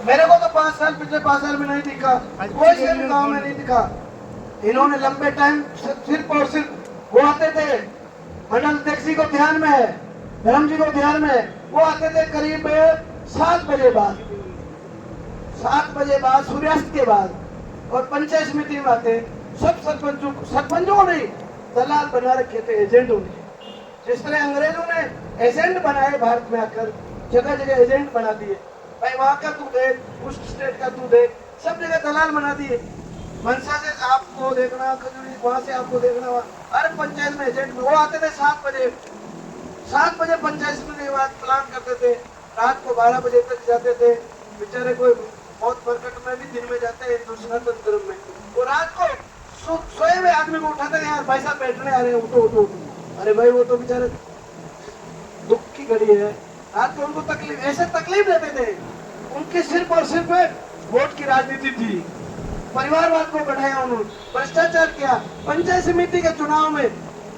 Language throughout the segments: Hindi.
मेरे को तो 5 साल, पिछले 5 साल में नहीं दिखा, कोई से भी गाँव में नहीं दिखा। इन्होंने लंबे टाइम सिर्फ और सिर्फ वो आते थे, मंडल अध्यक्ष जी को ध्यान में है, धर्म जी को ध्यान में है, वो आते थे करीब 7 बजे बाद, 7 बजे बाद सूर्यास्त के बाद, और पंचायत समिति में आते सब सरपंचों को नहीं, दलाल बना रखे थे, एजेंटों ने। जिस तरह अंग्रेजों ने एजेंट बनाए भारत में आकर, जगह जगह एजेंट बना दिए, भाई वहां का तू देख, उस स्टेट का तू देख, सब जगह दलाल बना दिए। मनसा से आपको देखना, खजूरी वहां से आपको देखना, हर पंचायत में एजेंट में। वो आते थे 7 बजे, 7 बजे पंचायत समिति के बाद प्लान करते थे, रात को 12 बजे तक जाते थे। बेचारे कोई बहुत प्रकट में भी दिन में जाते हैं हिंदू सनातन धर्म में, वो रात को सोए हुए आदमी को उठाते हैं, यार भाई साहब बैठने आ रहे हैं, उठो उठो उठो। अरे भाई वो तो बेचारे दुख की घड़ी है, रात को उनको तकलीफ, ऐसे तकलीफ देते थे। उनके सिर्फ और सिर्फ वोट की राजनीति थी, परिवारवाद को बढ़ाया उन्होंने, भ्रष्टाचार किया। पंचायत समिति के चुनाव में,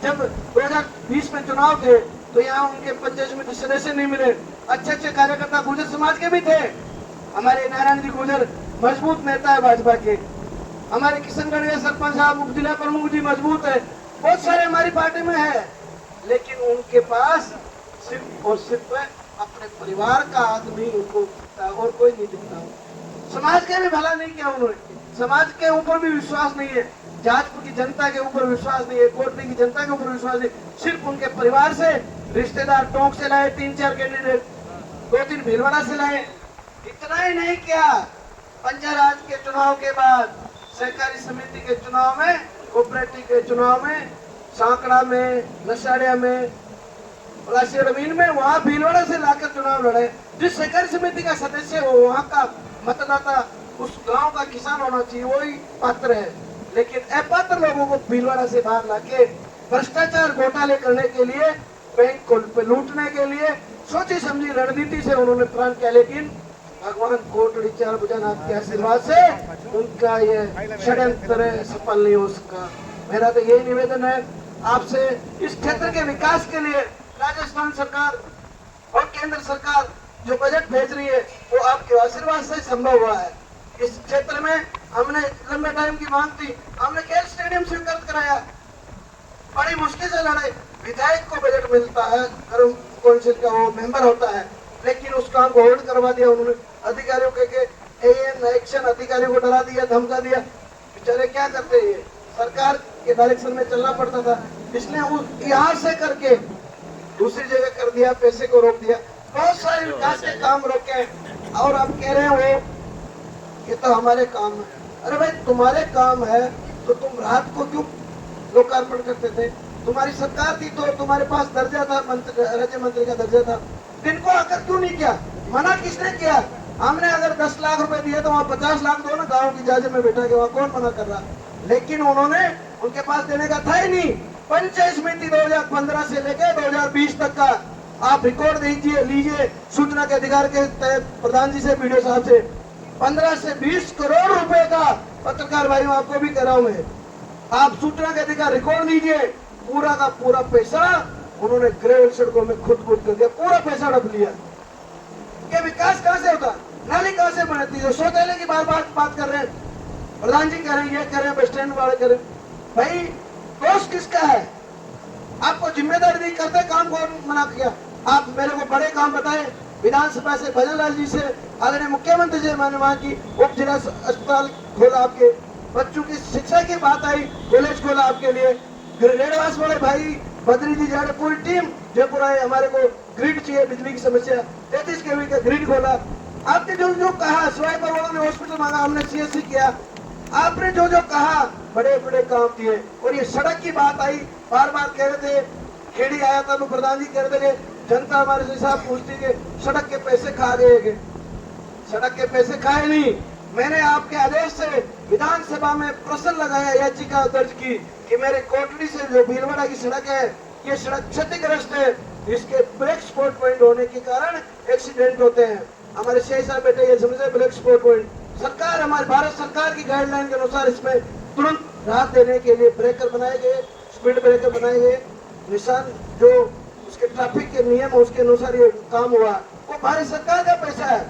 जब 2020 में चुनाव थे, तो यहाँ उनके पंचायत समिति सदस्य नहीं मिले। अच्छे अच्छे कार्यकर्ता गुर्जर समाज के भी थे, हमारे नारायण जी गुर्जर मजबूत नेता है भाजपा के, हमारे किशनगढ़ के सरपंच साहब, उप जिला प्रमुख जी मजबूत है, बहुत सारे हमारी पार्टी में है, लेकिन उनके पास सिर्फ और सिर्फ अपने परिवार का आदमी उनको दिखता है और कोई नहीं दिखता। समाज के भी भला नहीं किया उन्होंने, समाज के ऊपर भी विश्वास नहीं है, जाजपुर की जनता के ऊपर विश्वास नहीं है, कोटली की जनता के ऊपर विश्वास नहीं, सिर्फ उनके परिवार से, रिश्तेदार टोंक से लाए 3-4 कैंडिडेट, 2-3 भीलवाड़ा से लाए। इतना ही नहीं किया, पंचायत के चुनाव के बाद सहकारी समिति के चुनाव में, कोऑपरेटिव के चुनाव में, सांकड़ा में, लसाड़िया में, जमीन में, वहाँ भीलवाड़ा से लाकर चुनाव लड़े। जिस सहकारी समिति का सदस्य हो, वहाँ का मतदाता उस गांव का किसान होना चाहिए, वही पात्र है। लेकिन अपात्र लोगों को भीलवाड़ा से बाहर लाके भ्रष्टाचार घोटाले करने के लिए, बैंक को लूटने के लिए सोची समझी रणनीति से उन्होंने प्लान किया। लेकिन भगवान कोटड़ी चार भुजनाथ के आशीर्वाद से उनका ये षड्यंत्र सफल नहीं हो सका। मेरा तो यही निवेदन है आपसे, इस क्षेत्र के विकास के लिए राजस्थान सरकार और केंद्र सरकार जो बजट भेज रही है, वो आपके आशीर्वाद से संभव हुआ है। इस क्षेत्र में हमने लंबे टाइम की मांग थी, हमने खेल स्टेडियम स्वीकृत कराया, बड़ी मुश्किल से लड़े। विधायक को बजट मिलता है, काउंसिल का वो मेंबर होता है, लेकिन उस काम को होल्ड करवा दिया उन्होंने। अधिकारियों के एक्शन अधिकारियों को डरा दिया, धमका दिया, बेचारे क्या करते हैं, सरकार के डायरेक्शन में चलना पड़ता था, इसलिए यहाँ से करके दूसरी जगह कर दिया, पैसे को रोक दिया, बहुत सारे विकास के काम रोके। और आप कह रहे हो ये तो हमारे काम है। अरे भाई तुम्हारे काम है तो तुम रात को क्यों लोकार्पण करते थे? तुम्हारी सरकार थी तो तुम्हारे पास दर्जा था, राज्य मंत्री का दर्जा था, दिन को आकर क्यों नहीं किया? मना किसने किया? हमने अगर 10 लाख रुपए दिए तो वहाँ 50 लाख दो ना, गाँव की जाजे में बैठा के, वहाँ कौन मना कर रहा? लेकिन उन्होंने, उनके पास देने का था ही नहीं। पंचायत समिति 2015 से लेकर 2020 तक का आप रिकॉर्ड दीजिए, लीजिए सूचना के अधिकार के तहत प्रधान जी से, वीडियो साहब से, 15 से 20 करोड़ रुपए का, पत्रकार भाइयों आपको भी कह रहा हूं मैं, आप सूचना के अधिकार रिकॉर्ड लीजिए, पूरा का पूरा पैसा उन्होंने ग्रेवल सड़कों में खुद कर दिया, पूरा पैसा डब लिया। ये विकास कहाँ से होता? नाली कहाँ से बनती है? शौचालय की बात कर रहे हैं, प्रधान जी कह रहे हैं, ये कह रहे हैं, बस स्टैंड वाले कह रहे हैं। भाई दोष किसका है? आपको जिम्मेदारी दी, करते काम कौन मना किया? आप मेरे को बड़े काम बताए, विधानसभा से भजन लाल जी से, आदरणीय मुख्यमंत्री जी, मैंने वहाँ की उप जिला अस्पताल खोला, आपके बच्चों की शिक्षा की बात आई, कॉलेज खोला आपके लिए, रेडवास वाले भाई बद्री जी जा रहे, पूरी टीम जयपुर आए, हमारे को ग्रिड चाहिए, बिजली की समस्या, 33 kV का ग्रिड खोला। आपने जो जो कहा, सिवाय पर वालों ने हॉस्पिटल मांगा, हमने CSC किया, आपने जो जो कहा बड़े बड़े काम किए। और ये सड़क की बात आई, बार बार कह रहे थे, खेड़ी आया था तो प्रधान जी कह रहे थे, जनता हमारे से साहब पूछती है सड़क के पैसे खा गए, सड़क के पैसे खाए नहीं। मैंने आपके आदेश से विधानसभा में प्रश्न लगाया, याचिका दर्ज की कि मेरे कोटड़ी से जो भीलवाड़ा की सड़क है, ये सड़क क्षतिग्रस्त है, इसके ब्लैक स्पॉट पॉइंट होने के कारण एक्सीडेंट होते हैं। हमारे शेख साहब बेटे ये समझे ब्लैक स्पॉट पॉइंट, सरकार, हमारी भारत सरकार की गाइडलाइन के अनुसार इसमें तुरंत राहत देने के लिए ब्रेकर बनाए गए, स्पीड ब्रेकर बनाए गए, निशान जो उसके ट्रैफिक के नियम उसके अनुसार ये काम हुआ, वो भारत सरकार का पैसा है।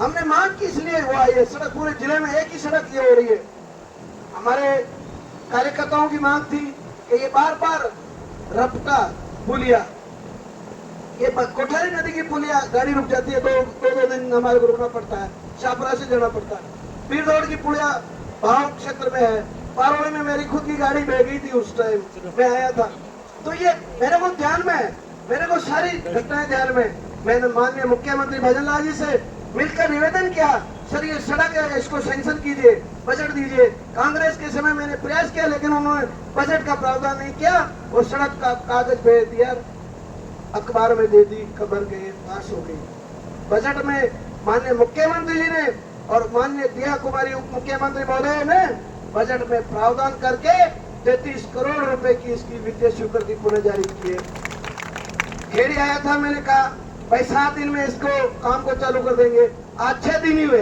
हमने मांग की इसलिए हुआ ये सड़क पूरे जिले में एक ही सड़क ये हो रही है। हमारे कार्यकर्ताओं की मांग थी कि ये बार बार रपटा पुलिया, ये कोठारी नदी की पुलिया गाड़ी रुक जाती है, दो दिन हमारे को रुकना पड़ता है, शाहपुरा से जाना पड़ता है। पीर दौड़ की पुलिया भाव क्षेत्र में है, पारोड़ी में मेरी खुद की गाड़ी बह गई थी, उस टाइम मैं आया था। तो ये मेरे को ध्यान में है, मेरे को सारी घटनाएं ध्यान में। मैंने माननीय मुख्यमंत्री भजन लाल जी से मिलकर निवेदन किया, सर ये सड़क है, इसको सैंक्शन कीजिए, बजट दीजिए। कांग्रेस के समय मैंने प्रयास किया लेकिन उन्होंने बजट का प्रावधान नहीं किया, वो सड़क का कागज भेज दिया, अखबार में दे दी, खबर गई, पास हो गई। बजट में माननीय मुख्यमंत्री जी ने और माननीय दिया कुमारी उप मुख्यमंत्री महोदय ने बजट में प्रावधान करके 33 करोड़ रुपए की इसकी वित्तीय स्वीकृति पुनः जारी की है। खेड़ी आया था, मैंने कहा भाई 7 दिन में इसको काम को चालू कर देंगे। आज 6 दिन ही हुए,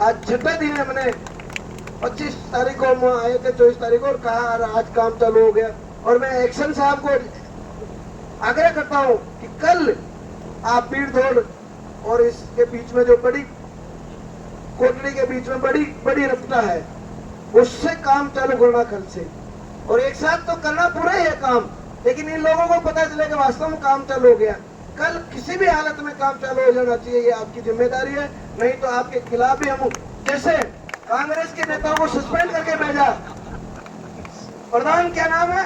आज 6वें दिन है। मैंने 25 तारीख को आए थे, 24 तारीख को, और कहा आज काम चालू हो गया। और मैं एक्शन साहब को आग्रह करता हूं कि कल आप पीर दौड़ और इसके बीच में जो बड़ी कोटड़ी के बीच में बड़ी रफ्ता है, उससे काम चालू करना कल से। और एक साथ तो करना पूरा ही है काम, लेकिन इन लोगों को पता चले कि वास्तव में काम चालू हो गया। कल किसी भी हालत में काम चालू हो जाना चाहिए, ये आपकी जिम्मेदारी है। नहीं तो आपके खिलाफ भी हम, जैसे कांग्रेस के नेताओं को सस्पेंड करके भेजा, प्रधान क्या नाम है,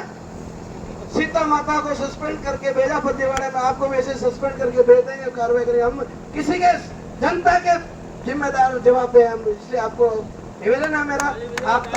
सीता माता को सस्पेंड करके भेजा फतेवाड़े में, आपको वैसे सस्पेंड करके भेज देंगे, कार्रवाई करेंगे। हम किसी के जनता के जिम्मेदार जवाब है हम, इसलिए आपको निवेदन है मेरा, आप